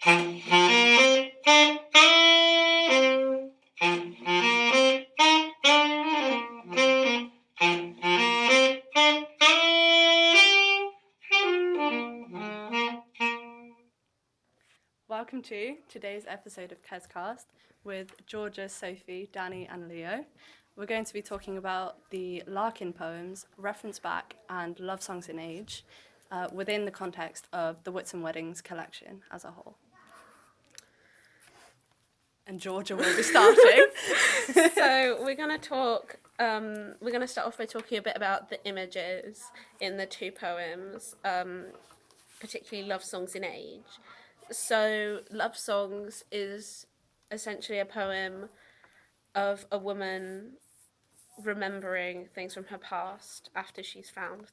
Welcome to today's episode of Kezcast with Georgia, Sophie, Danny and Leo. We're going to be talking about the Larkin poems, Reference Back and Love Songs in Age within the context of the Whitsun Weddings collection as a whole. And Georgia will be starting. So we're going to start off by talking a bit about the images in the two poems, particularly Love Songs in Age. So Love Songs is essentially a poem of a woman remembering things from her past after she's found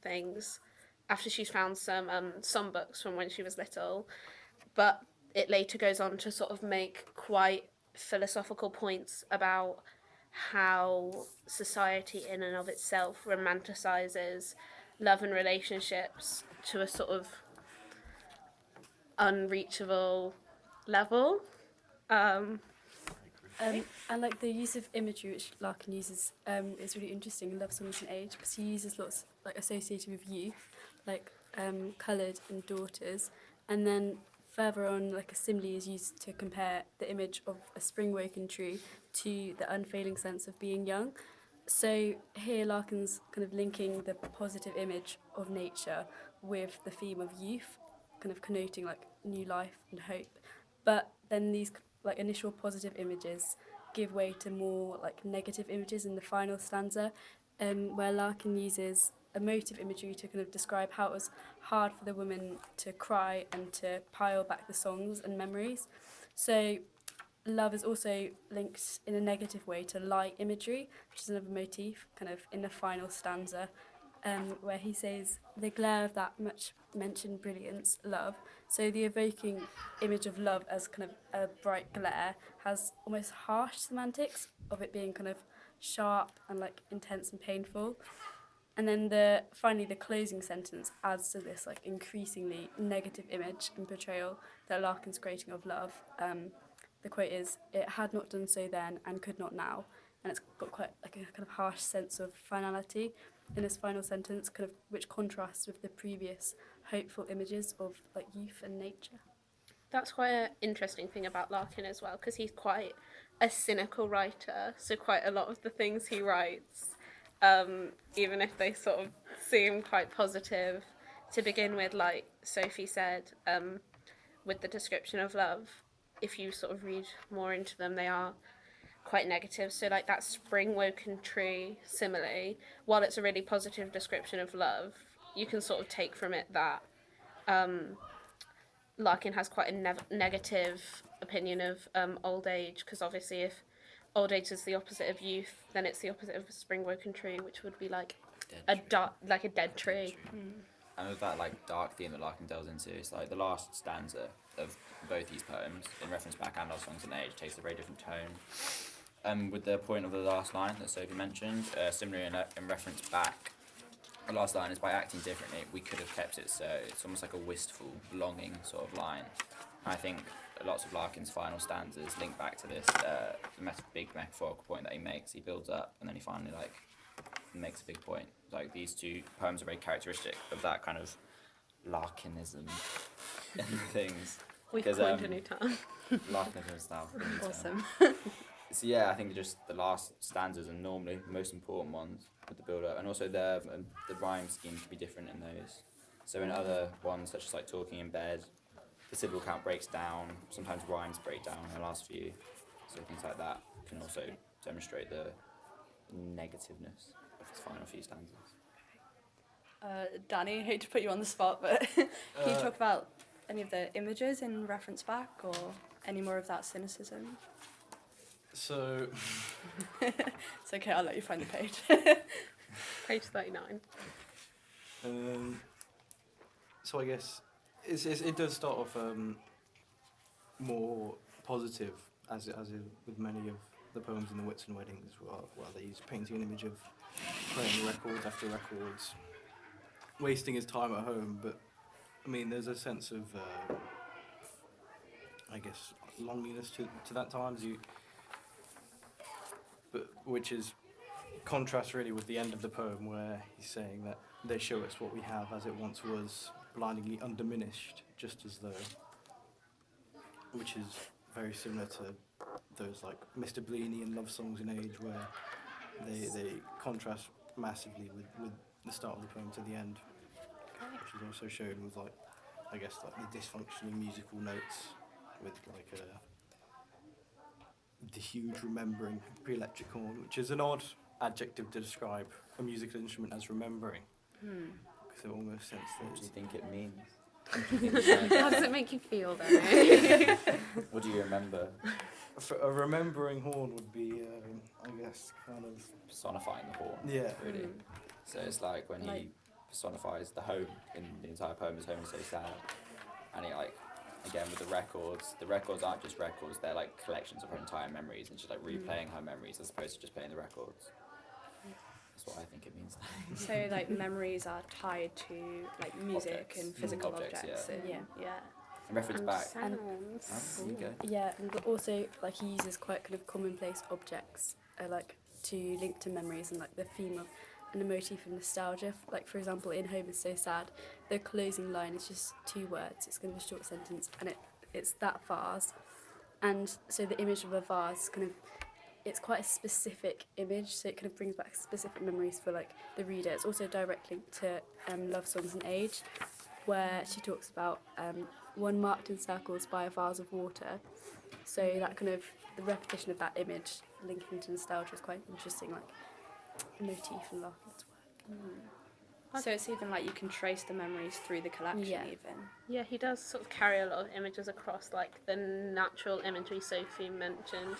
some songbooks from when she was little, but it later goes on to sort of make quite philosophical points about how society in and of itself romanticizes love and relationships to a sort of unreachable level. And like the use of imagery which Larkin uses is really interesting in Love Songs in Age, because he uses lots like associated with youth, like coloured and daughters, and then further on like a simile is used to compare the image of a spring woken tree to the unfailing sense of being young. So here Larkin's kind of linking the positive image of nature with the theme of youth, kind of connoting like new life and hope. But then these like initial positive images give way to more like negative images in the final stanza, where Larkin uses emotive imagery to kind of describe how it was hard for the woman to cry and to pile back the songs and memories. So love is also linked in a negative way to light imagery, which is another motif kind of in the final stanza, where he says, the glare of that much mentioned brilliance, love. So the evoking image of love as kind of a bright glare has almost harsh semantics of it being kind of sharp and like intense and painful. And then finally the closing sentence adds to this like increasingly negative image and portrayal that Larkin's creating of love. The quote is, "It had not done so then and could not now." And it's got quite like a kind of harsh sense of finality in this final sentence, kind of which contrasts with the previous hopeful images of like youth and nature. That's quite an interesting thing about Larkin as well, because he's quite a cynical writer, so quite a lot of the things he writes, even if they sort of seem quite positive to begin with, like Sophie said, with the description of love, if you sort of read more into them, they are quite negative. So like that spring woken tree simile, while it's a really positive description of love, you can sort of take from it that Larkin has quite a negative opinion of old age, because obviously if old age is the opposite of youth, then it's the opposite of a spring woken tree, which would be like a dead tree. And with that like dark theme that Larkin delves into, it's like the last stanza of both these poems, in Reference Back and Love Songs in Age, takes a very different tone. With the point of the last line that Sophie mentioned, similarly in Reference Back, the last line is, by acting differently, we could have kept it so. It's almost like a wistful, longing sort of line. And I think lots of Larkin's final stanzas link back to this big metaphorical point that he makes. He builds up and then he finally like makes a big point. Like these two poems are very characteristic of that kind of Larkinism and things. We've coined a new term. Larkinism style. Awesome. So yeah, I think just the last stanzas are normally the most important ones with the build-up, and also the rhyme scheme can be different in those. So in other ones, such as like Talking in Bed, the syllable count breaks down, sometimes rhymes break down in the last few, so things like that can also demonstrate the negativeness of his final few stanzas. Danny, I hate to put you on the spot, but can you talk about any of the images in Reference Back, or any more of that cynicism? So... It's okay, I'll let you find the page. Page 39. So I guess it does start off more positive, as with many of the poems in the Whitsun Weddings, while he's painting an image of playing records after records, wasting his time at home. But I mean, there's a sense of I guess, loneliness to that time. But which is contrast really with the end of the poem where he's saying that they show us what we have as it once was, blindingly undiminished, just as though, which is very similar to those like Mr. Bleany and Love Songs in Age, where they contrast massively with the start of the poem to the end, which is also shown with like, I guess, like the dysfunctioning musical notes with like the huge remembering pre-electric horn, which is an odd adjective to describe a musical instrument as remembering. Because it almost sense What do you that think it means? What do you think it's like? How does it make you feel then? What do you remember? a remembering horn would be, I guess, kind of, Personifying the horn. yeah. Really. So it's like when he personifies the home in the entire poem as home is so sad, and he like, again with the records aren't just records, they're like collections of her entire memories, and she's like replaying her memories as opposed to just playing the records. That's what I think it means. So like memories are tied to like music Objects. and physical Objects, objects. yeah. And, Yeah. yeah. In reference And back. sounds. Oh, there you go. Yeah, and also like he uses quite kind of commonplace objects, like to link to memories and like the theme of and a motif of nostalgia. Like for example, in Home is So Sad, the closing line is just 2 words. It's kind of a short sentence, and it's that vase, and so the image of a vase kind of, it's quite a specific image, so it kind of brings back specific memories for like the reader. It's also a direct link to Love Songs and Age, where she talks about one marked in circles by a vase of water. So that kind of, the repetition of that image linking to nostalgia is quite interesting, like motif in Larkin's work. So it's even like you can trace the memories through the collection Yeah. even. Yeah, he does sort of carry a lot of images across, like the natural imagery Sophie mentioned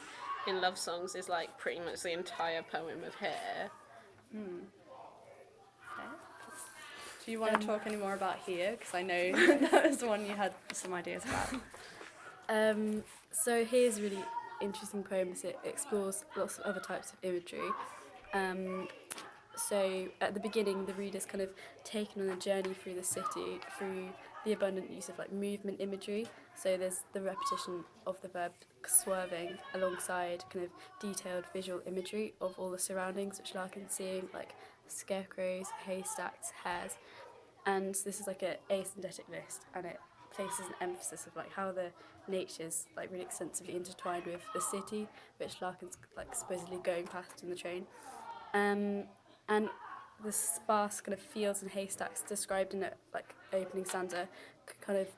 in Love Songs is like pretty much the entire poem of hair. Okay. Do you want to talk any more about here? Because I know that was the one you had some ideas about. So here's a really interesting poem as it explores lots of other types of imagery. So at the beginning, the reader's kind of taken on a journey through the city, through the abundant use of like movement imagery. So there's the repetition of the verb swerving alongside kind of detailed visual imagery of all the surroundings which Larkin's seeing, like scarecrows, haystacks, hares. And this is like a asynthetic list, and it places an emphasis of like how the nature's like really extensively intertwined with the city, which Larkin's like supposedly going past in the train. And the sparse kind of fields and haystacks described in the like opening stanza could kind of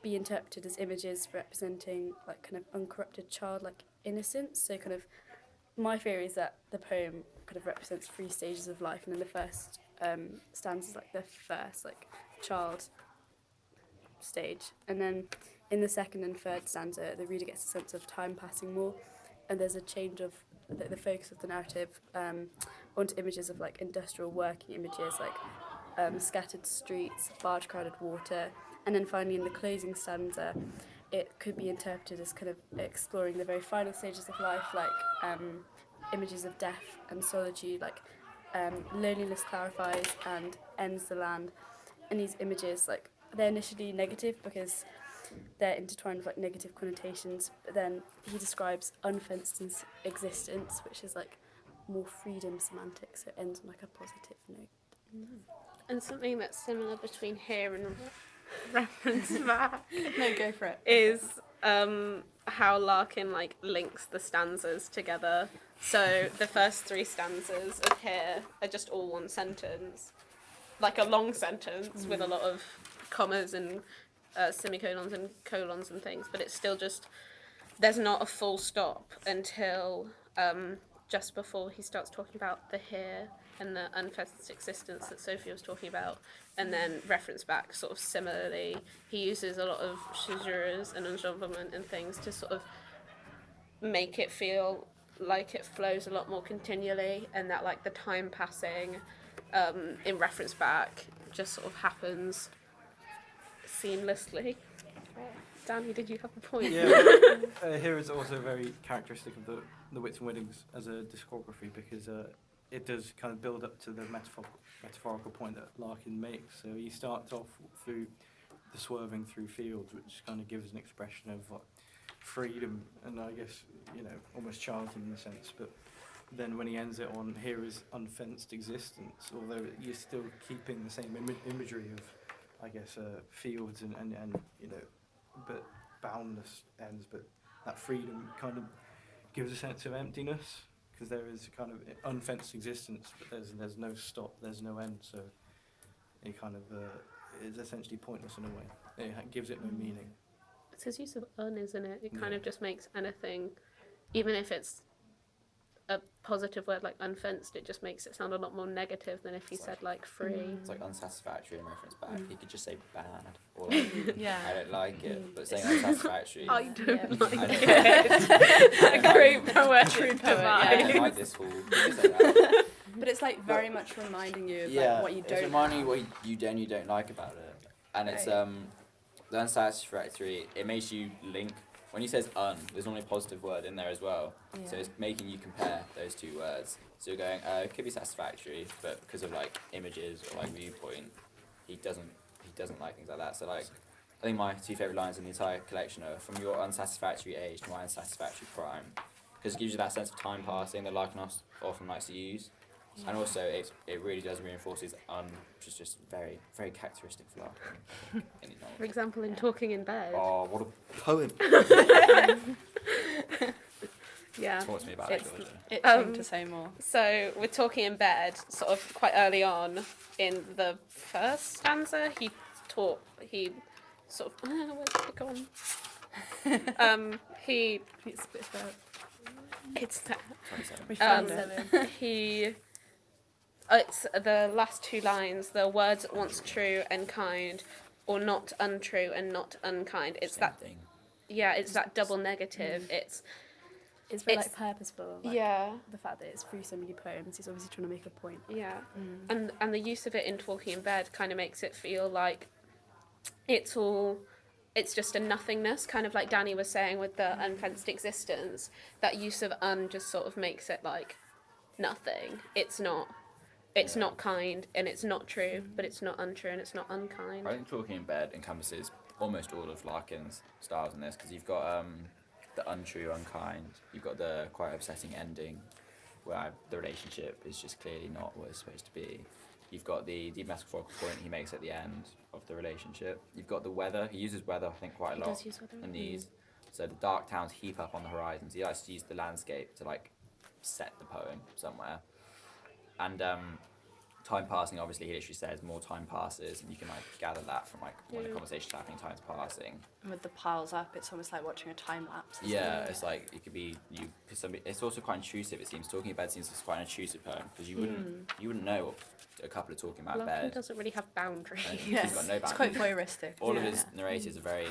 be interpreted as images representing like kind of uncorrupted childlike innocence. So kind of my theory is that the poem kind of represents 3 stages of life, and then the first stanza is like the first like child stage, and then in the second and third stanza the reader gets a sense of time passing more, and there's a change of the focus of the narrative onto images of like industrial working images, like scattered streets, barge crowded water, and then finally in the closing stanza it could be interpreted as kind of exploring the very final stages of life, like images of death and solitude, like loneliness clarifies and ends the land. And these images, like, they're initially negative because they're intertwined with like negative connotations, but then he describes unfenced existence, which is like more freedom semantics, so it ends on like a positive note. And something that's similar between here and reference back No, go for it. is how Larkin like links the stanzas together. So the first 3 stanzas of here are just all one sentence, like a long sentence with a lot of commas and semicolons and colons and things, but it's still just, there's not a full stop until just before he starts talking about the here and the unfenced existence that Sophie was talking about, and then reference back sort of similarly. He uses a lot of caesures and enjambment and things to sort of make it feel like it flows a lot more continually, and that like the time passing in reference back just sort of happens seamlessly. Danny, did you have a point? Yeah, here is also very characteristic of the Wits and Weddings as a discography, because it does kind of build up to the metaphorical point that Larkin makes. So he starts off through the swerving through fields, which kind of gives an expression of freedom and I guess, almost childhood in a sense. But then when he ends it on here is unfenced existence, although you're still keeping the same imagery of, I guess, fields and but boundless ends, but that freedom kind of gives a sense of emptiness because there is kind of unfenced existence, but there's no stop, there's no end, so it kind of is essentially pointless in a way. It gives it no meaning. It's his use of un, isn't it? It kind Yeah. of just makes anything, even if it's a positive word like unfenced, it just makes it sound a lot more negative than if he said like free. It's like unsatisfactory in reference back. He could just say bad or like, Yeah. I don't like it, but saying unsatisfactory. I don't Yeah. like I don't- it. A great poet. True poet, I yeah. don't like this hall. You could say that. But it's like very much reminding you of Yeah, like what you it's don't reminding you have. what you don't like about it, and it's Right. the unsatisfactory. It makes you link when he says un. There's only a positive word in there as well, so it's making you compare those two words. So you're going, it could be satisfactory, but because of like images or like viewpoint, he doesn't like things like that. So like, I think my two favorite lines in the entire collection are from your unsatisfactory age to my unsatisfactory prime, because it gives you that sense of time passing that Larkin often likes to use. And also, it really does reinforce his which is just very, very characteristic for Larkin. in his novels. For example, in Talking in Bed. Oh, what a poem! Yeah. Talk to me about it, It's- Georgia. Itching to say more. So we're Talking in Bed, sort of quite early on in the first stanza. He sort of where's it gone? He It's a bit about it's that. 27. We found it. 7. He it's the last two lines, the words at once true and kind, or not untrue and not unkind. It's Same that thing. it's that double negative. It's It's very It's- purposeful. Like, yeah. The fact that it's through so many poems, he's obviously trying to make a point. Yeah, and the use of it in Talking in Bed kind of makes it feel like it's just a nothingness, kind of like Danny was saying with the unfenced existence. That use of un just sort of makes it like nothing. It's not kind and it's not true, but it's not untrue and it's not unkind. I think Talking in Bed encompasses almost all of Larkin's styles in this, because you've got the untrue, unkind. You've got the quite upsetting ending, where the relationship is just clearly not what it's supposed to be. You've got the metaphorical point he makes at the end of the relationship. You've got the weather. He uses weather, I think, quite a He lot does use weather. in these. So the dark towns heap up on the horizons. He likes to use the landscape to like set the poem somewhere. And time passing, obviously, he literally says more time passes, and you can like gather that from like when a conversation's happening, time's passing. And with the piles up, it's almost like watching a time lapse. isn't Yeah, it? it's like it could be you. Cause somebody, it's also quite intrusive. It seems Talking About seems it's quite an intrusive poem, because you wouldn't know a couple are talking about Larkin bed. doesn't really have boundaries. And Yes, he's got no it's quite boundaries. voyeuristic. All of yeah. his narrators are very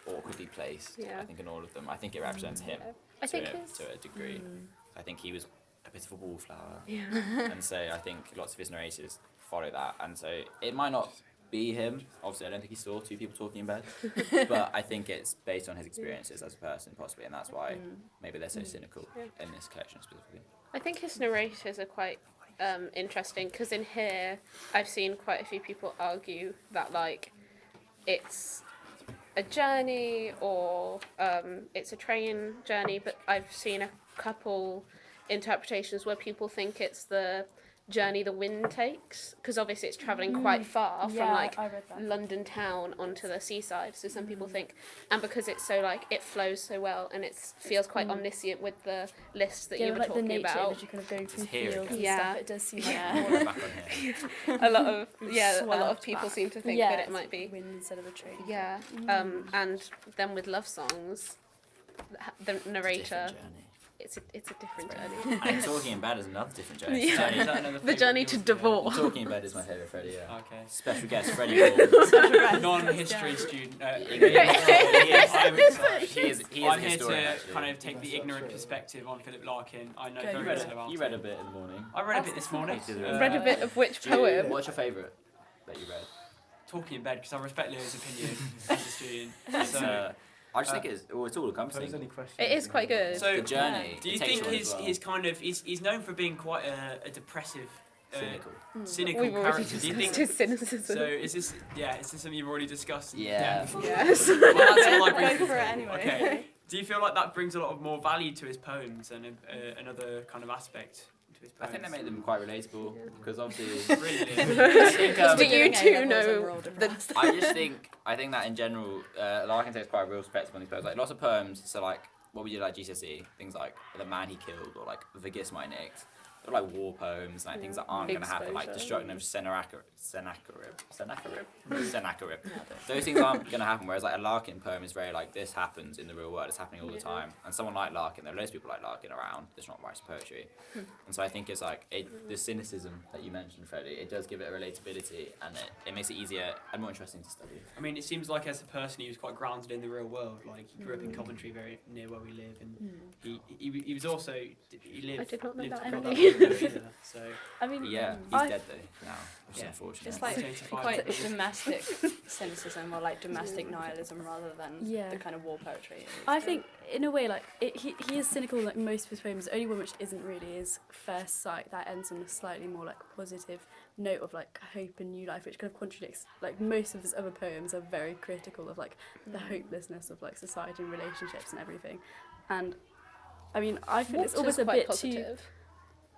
awkwardly placed. Yeah. I think in all of them. I think it represents him I think his to a degree. I think he was a bit of a wallflower, yeah. and so I think lots of his narrators follow that. And so it might not be him. Obviously, I don't think he saw two people talking in bed, but I think it's based on his experiences as a person, possibly, and that's why maybe they're so cynical in this collection specifically. I think his narrators are quite interesting, because in here I've seen quite a few people argue that like it's a journey or it's a train journey, but I've seen a couple interpretations where people think it's the journey the wind takes, because obviously it's travelling quite far from like I read that. London town onto the seaside, so some people think, and because it's so like it flows so well and it feels quite omniscient with the list that Yeah, you were like the talking nature about. imagery kind of going through here fields and again. stuff. It does seem like Yeah. more Back on here. a lot of a lot of Swerved people back. seem to think yeah, that it it's might be wind instead of a train. yeah. And then with love songs, the narrator, Different journey. it's a different journey. And Talking in Bed is another different journey. Yeah. Is that another The journey to favourite of yours? divorce. Talking in Bed is my favourite Freddie. Yeah. Okay. Special guest Freddie Ball. Yeah. Non-history student. He is I'm a here historian, to actually. kind of take the ignorant perspective on Philip Larkin. I know Go, very you read little about You him. read a bit in the morning. I read a bit this morning. Me too. Read a bit of which Do you- poem? What's your favourite that you read? Talking in Bed, because I respect Leo's opinion as a student. It's, So, I just think it's all Pose any encompassing. questions. It is quite good. So, The journey. do you it takes think on his as well. his kind of he's known for being quite a depressive, Cynical. cynical We've already character? Do you think? discussed his cynicism. So is this something you've already discussed? Yeah. Yes. Well, that's all I Go briefly for it thought. anyway. Okay. Do you feel like that brings a lot of more value to his poems and another kind of aspect to his I poems? think they make them quite relatable because obviously. Really? I think, Do you two know I think that in general, Larkin takes quite a real perspective on these poems. Like lots of poems, so like what we did like GCSE, things like The Man He Killed or like The Gis My Nicked. They're like war poems, like things that aren't going to happen, like destruction of Sennacherib. Those things aren't going to happen. Whereas like a Larkin poem is very like this happens in the real world. It's happening all the time. And someone like Larkin, there are loads of people like Larkin around. That's not writing poetry. And so I think it's like the cynicism that you mentioned, Freddie. It does give it a relatability, and it makes it easier and more interesting to study. I mean, it seems like as a person he was quite grounded in the real world. Like he grew up in Coventry, very near where we live, and he was also he lived. I did not know lived that, throughout Emily. either, so I mean, Yeah, he's dead though now, which is Yeah. unfortunate. It's like 75 quite years. domestic cynicism or like domestic nihilism rather than Yeah. the kind of war poetry. I think, in a way, like he is cynical like most of his poems. The only one which isn't really is First Sight, that ends on a slightly more like positive note of like hope and new life, which kind of contradicts like most of his other poems are very critical of like the hopelessness of like society and relationships and everything. And I mean, I think it's almost a quite bit positive. too.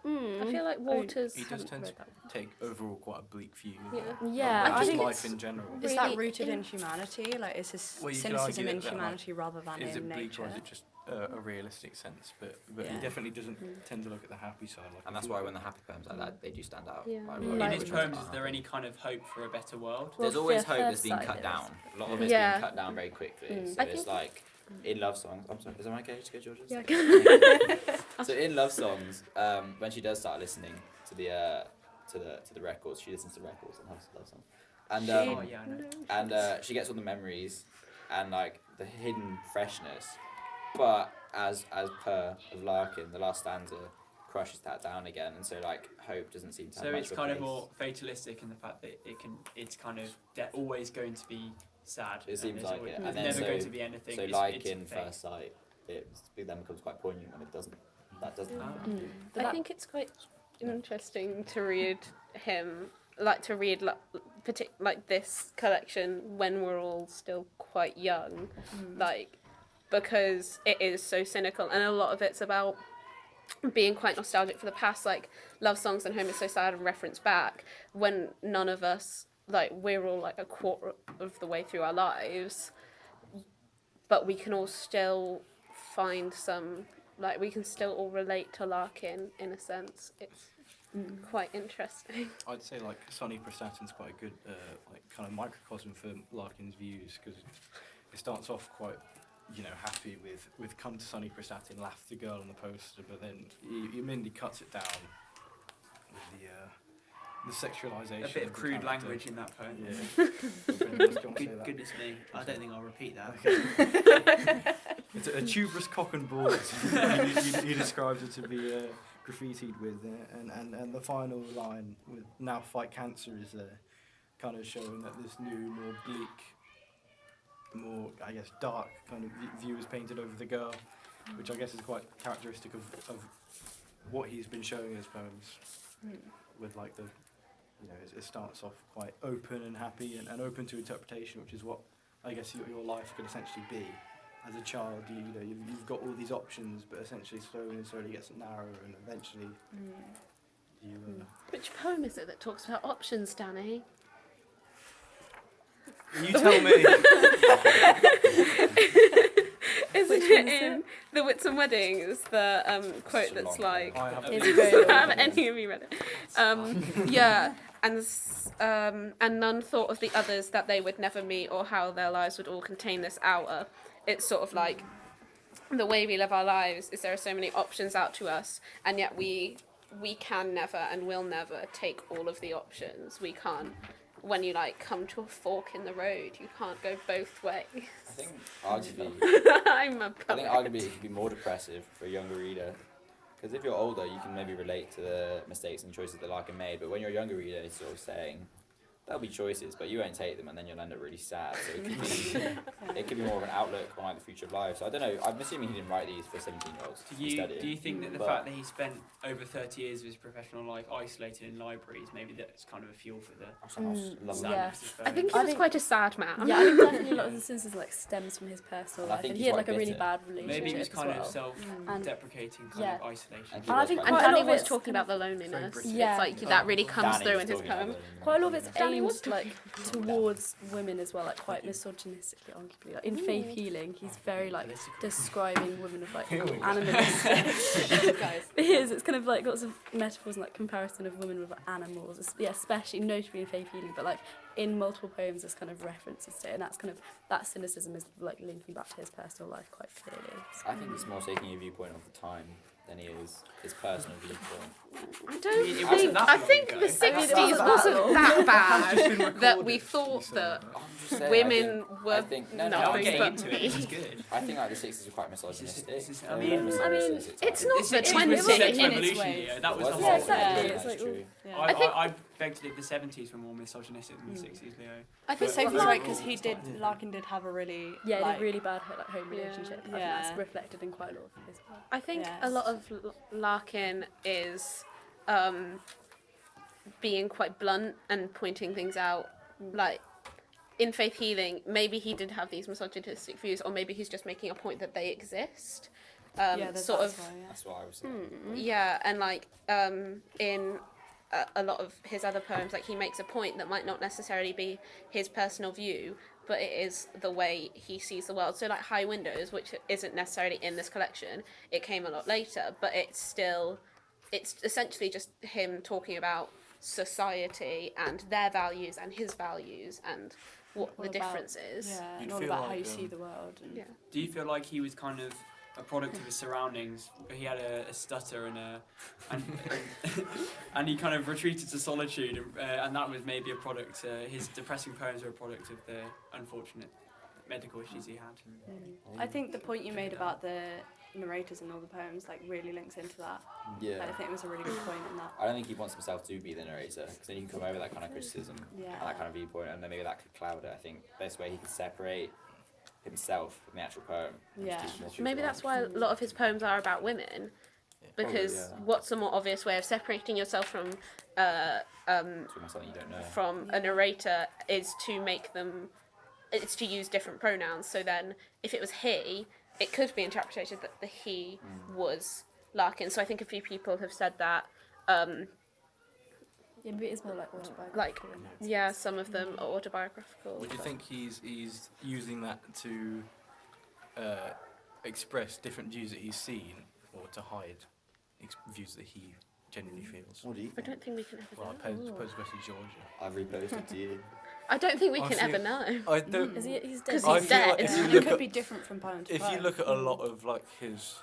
I feel like Waters. He does haven't tend to read that. take overall quite a bleak view. Yeah. Yeah, Of I just think life it's in general. Is really that rooted in humanity? Like, is his Well, you could cynicism argue in that, like, humanity rather than Is in it bleak nature? or is it just a realistic sense? But he Yeah. definitely doesn't tend to look at the happy side. Like And that's why when the happy poems like that, they do stand out. Yeah. Like, In really In Like- his much poems, more is there any kind of hope for a better world? Well, There's always for hope that's First being Sight cut there is. down. A lot of it's Yeah. being cut down very quickly. So I it's think- like in love songs. I'm sorry, is it okay to go, Georgia? Yeah. So in love songs, when she does start listening to the records, she listens to records and has love songs, and Oh yeah, I know. she gets all the memories and like the hidden freshness, but as per of Larkin, the last stanza crushes that down again, and so like hope doesn't seem to have So much it's of a kind of place. more fatalistic in the fact that it's kind of always going to be sad. It seems there's like always, it, and there's then never so- going to be anything. So it's, like it's in fate. First Sight, it then becomes quite poignant when it doesn't. That doesn't happen. But I that- think it's quite interesting to read him, like to read like this collection when we're all still quite young, like because it is so cynical and a lot of it's about being quite nostalgic for the past, like Love Songs and Home is So Sad and Reference Back, when none of us, like we're all like a quarter of the way through our lives, but we can all still find some, like we can still all relate to Larkin in a sense. It's quite interesting. I'd say like Sonny Prasatin's quite a good like kind of microcosm for Larkin's views because it starts off quite happy with come to Sonny Prasatin, laugh the girl on the poster, but then he immediately cuts it down with the sexualization. A bit of the crude character. language in that poem. Yeah. Do you want to say that? Goodness me, I don't think I'll repeat that. It's a tuberous cock and ball. he describes it to be graffitied with, and the final line with "Now fight cancer" is kind of showing that this new, more bleak, more I guess dark kind of view is painted over the girl, which I guess is quite characteristic of what he's been showing in his poems. With like the, it starts off quite open and happy and open to interpretation, which is what I guess your life could essentially be. As a child, you've got all these options, but essentially slowly gets narrower, and eventually you. Which poem is it that talks about options, Danny? You tell me. Isn't it in The Whitsun Weddings, the quote So that's long. like, I haven't. It's very long. have any of you read it? Yeah, and none thought of the others that they would never meet or how their lives would all contain this hour. It's sort of like the way we live our lives is there are so many options out to us, and yet we can never and will never take all of the options. We can't. When you like come to a fork in the road, you can't go both ways. I think arguably, I'm a I think arguably it could be more depressive for a younger reader, because if you're older, you can maybe relate to the mistakes and choices that Larkin made. But when you're a younger reader, it's sort of saying there'll be choices, but you won't take them, and then you'll end up really sad. So it could be it could be more of an outlook on like the future of life. So I don't know. I'm assuming he didn't write these for 17-year-olds. Do you think that the fact that he spent over 30 years of his professional life isolated in libraries, maybe that's kind of a fuel for the Lovely. Yeah. sadness of I think he I was think- quite a sad man. Yeah, I think definitely a lot of the cynicism like stems from his personal And I life, think and he's he had quite like a really bitter. bad relationship Maybe he was as kind well. of self-deprecating, kind yeah. of isolation. And And I think And quite a lot Danny of was it's talking kind about of- the loneliness. British. Yeah. It's like that really comes Danny through was in his talking about poem. the- quite a lot of it's Danny aimed was like towards women as well, like quite misogynistically, arguably. Like in Faith Healing, he's very like describing women of like animalistic. Guys. It is. It's kind of like lots of metaphors and like comparison of women with like, animals. Yeah, especially notably in Faith Healing, but like in multiple poems, there's kind of references to it, and that's kind of that cynicism is like linking back to his personal life quite clearly. I think he's more taking a viewpoint of the time than he is his personal viewpoint. I don't it wasn't think. that I long think ago. the I mean, it 60s wasn't wasn't that that bad that we thought that I'm just saying, women I were think, No, nothing I'm getting but into it. This is good. I think like the 60s were quite misogynistic. This is- They I were mean- very misogynistic at it's times. not It's the 60s was 20s. sex in its revolution ways. year. That was It the was, Yeah, whole exactly. thing. It's That's like, true. Yeah. I beg to think the 70s were more misogynistic than the 60s, Leo. I But think Sophie's Well, right, because Larkin did have a really Yeah, like, a really bad like home Yeah. relationship. I think Yeah. that's reflected in quite a lot of his work. I think Yes. a lot of Larkin is being quite blunt and pointing things out. Like in Faith Healing, maybe he did have these misogynistic views, or maybe he's just making a point that they exist. yeah, that's Sort of, why, yeah. That's what I was saying. yeah, and like in a lot of his other poems, like he makes a point that might not necessarily be his personal view, but it is the way he sees the world. So like High Windows, which isn't necessarily in this collection, it came a lot later, but it's essentially just him talking about society and their values and his values and what All the about- difference is. Yeah, and You'd all feel about how like, you see the world. And Yeah. Do you feel like he was kind of a product of his surroundings? He had a stutter and he kind of retreated to solitude, and that was maybe a product. His depressing poems are a product of the unfortunate medical issues he had. I think the point you made about the narrators in all the poems like really links into that. Yeah. I think it was a really good point in that. I don't think he wants himself to be the narrator, because then you can come over that kind of criticism Yeah. and that kind of viewpoint, and then maybe that could cloud it. I think best way he can separate himself from the actual poem. and just Yeah. keep more true Maybe to that's life. why a lot of his poems are about women, because Probably, yeah. what's a more obvious way of separating yourself from Talking about something you don't know. from a narrator is to make them, it's to use different pronouns. So then if it was he, it could be interpreted that the he was Larkin. So I think a few people have said that, Yeah, maybe it is more like autobiographical. like, yeah, some of them are autobiographical. Would you but- think he's using that to express different views that he's seen, or to hide views that he genuinely feels? What do you I think? don't think we can ever Well, I know. suppose the question is Georgia. I've reposted to you. I don't think we I can see. ever know. I don't. Is he? He's dead. 'Cause I he's feel dead. like if you It look could at be different from poem to if poem. you look at a lot of like his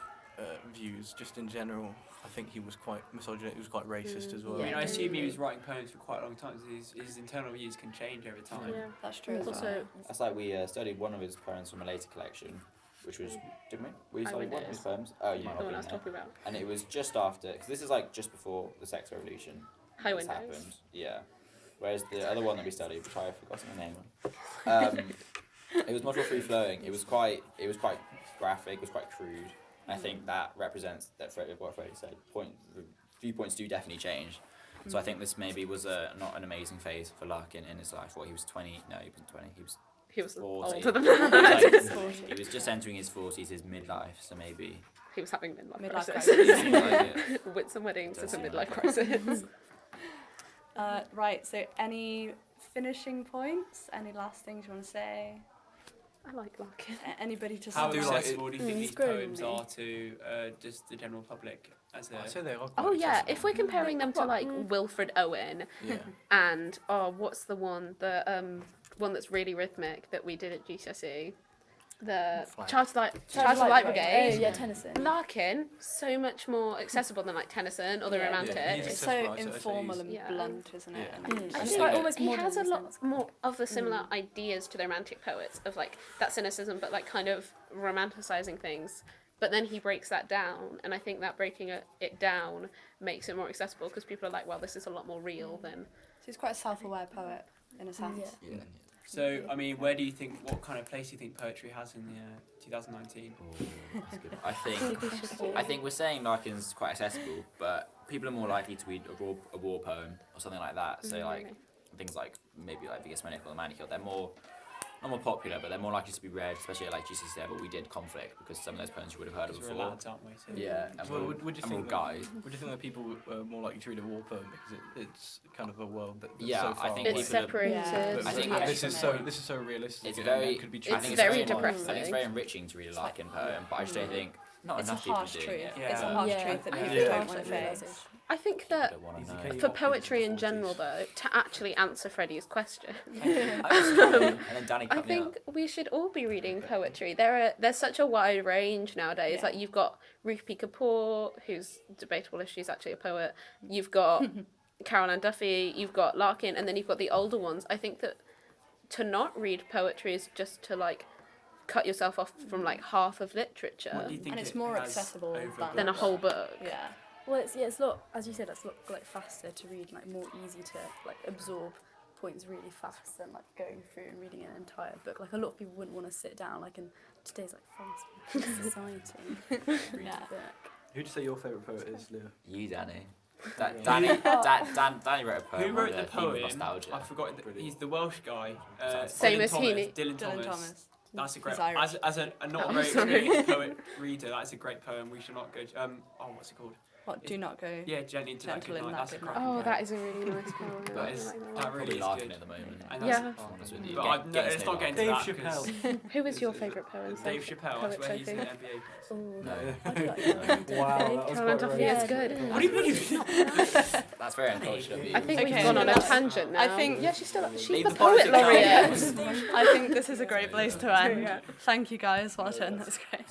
views, just in general, I think he was quite misogynist. He was quite racist as well. I mean, Yeah. I assume he was writing poems for quite a long time, so his internal views can change over time. Yeah. That's true as well. Also, That's like we studied one of his poems from a later collection, which was, didn't we? We High studied one of his Windows. poems. Oh, you might the not one be I was there. talking about. And it was just after, because this is like just before the sex revolution. High this Windows. happened. Yeah. Whereas the other one that we studied, which I've forgotten the name of, it was much more free flowing. It was quite graphic. It was quite crude. And I think that represents that what Freddie said. The viewpoints do definitely change. So I think this maybe was not an amazing phase for Larkin in his life. What, he was 20? No, he wasn't 20. He was He was 40. older than He was that. like- he was just entering his 40s, his midlife. So maybe. He was having midlife Midlife crisis. crisis. like it. Wits and Weddings is a Doesn't midlife matter. crisis. Right, so any finishing points? Any last things you want to say? I like Larkin. Anybody just How do like accessible do you think he's these grown poems me. are to just the general public? As a I'd say they are. Quite Oh yeah, accessible. if we're comparing them to like Wilfred Owen Yeah. and what's the one one that's really rhythmic that we did at GCSE, the Flag. Charter Light Brigade. Oh yeah, Tennyson. Larkin, so much more accessible than like Tennyson or the Yeah. Romantics. Yeah, he's It's so accessible, I'd say informal he's- and Yeah. blunt, isn't it? Yeah. And I And think it's like almost he modern has a in a lot sense. more of the similar ideas to the Romantic poets of like that cynicism, but like kind of romanticizing things. But then he breaks that down, and I think that breaking it down makes it more accessible because people are like, well, this is a lot more real than. So he's quite a self-aware poet in a sense. Yeah. Yeah. So, I mean, what kind of place do you think poetry has in the 2019? Oh, that's good. I think we're saying Larkins quite accessible, but people are more likely to read a war poem or something like that. So like things like maybe like Vigus Manic or the Manicure, they're more not more popular, but they're more likely to be read, especially at like GCSE level. We did Conflict because some of those poems you would have heard of Because we're before. lads, aren't we? So Yeah, and So we're, would you and we're think guys. Would you think that people were more likely to read a war poem because it's kind of a world that's Yeah, so I far think away? It's people are- separated. Yeah. But I think this is so realistic. It's and very. could be I true. think It's very I think depressing. it's very enriching to read a Larkin poem, but I just don't think not It's a enough people are harsh doing truth. it. Yeah. It's a harsh Yeah. truth that people Yeah. don't want to face. I think People that don't wanna Easy know. came for off poetry in in the general, 40s. though, to actually answer Freddie's question, And then Danny I cut me think up. we should all be reading poetry. There's such a wide range nowadays. Yeah. Like you've got Ruth P. Kapoor, who's debatable if she's actually a poet. You've got Caroline Duffy. You've got Larkin, and then you've got the older ones. I think that to not read poetry is just to like cut yourself off from like half of literature What do you think And it's it more has accessible over than a books? whole book. Yeah. Well, it's a lot, as you said, it's a lot like faster to read, like more easy to like absorb points really fast than like going through and reading an entire book. Like a lot of people wouldn't want to sit down like in today's like fast-paced society. Read Yeah. a book. Who'd you say your favourite poet is, Leah? You, Danny. Yeah. Danny wrote a poem. Who wrote on the theme of poem? nostalgia. I forgot. He's the Welsh guy. Same Dylan as Thomas. Heaney. Dylan Dylan Thomas. Thomas. That's a great. He's Irish. As a not Oh, a very sorry. experienced poet reader, that's a great poem. We should not go. What's it called? What? Do not go. Yeah, Gently into that Gentle good in night. that That's a good great night. Oh, poem. that is a really nice poem. That is I like that that. really Probably is Larkin good. at the moment. And Yeah. that's, To be honest with you. but let's not get into Dave that. Chappelle. Who is your favourite poet? Dave Chappelle. That's where he's the NBA player. Oh, No. I'd like that. Wow, that was Caroline quite Duffy rare. is good. What do you mean? That's very uncultured of you. I think we've Okay. gone on a tangent now. I think- yeah, she's Leave the the poet politics laureate. I think this is a great place to end. Thank you guys. Well done. That's great.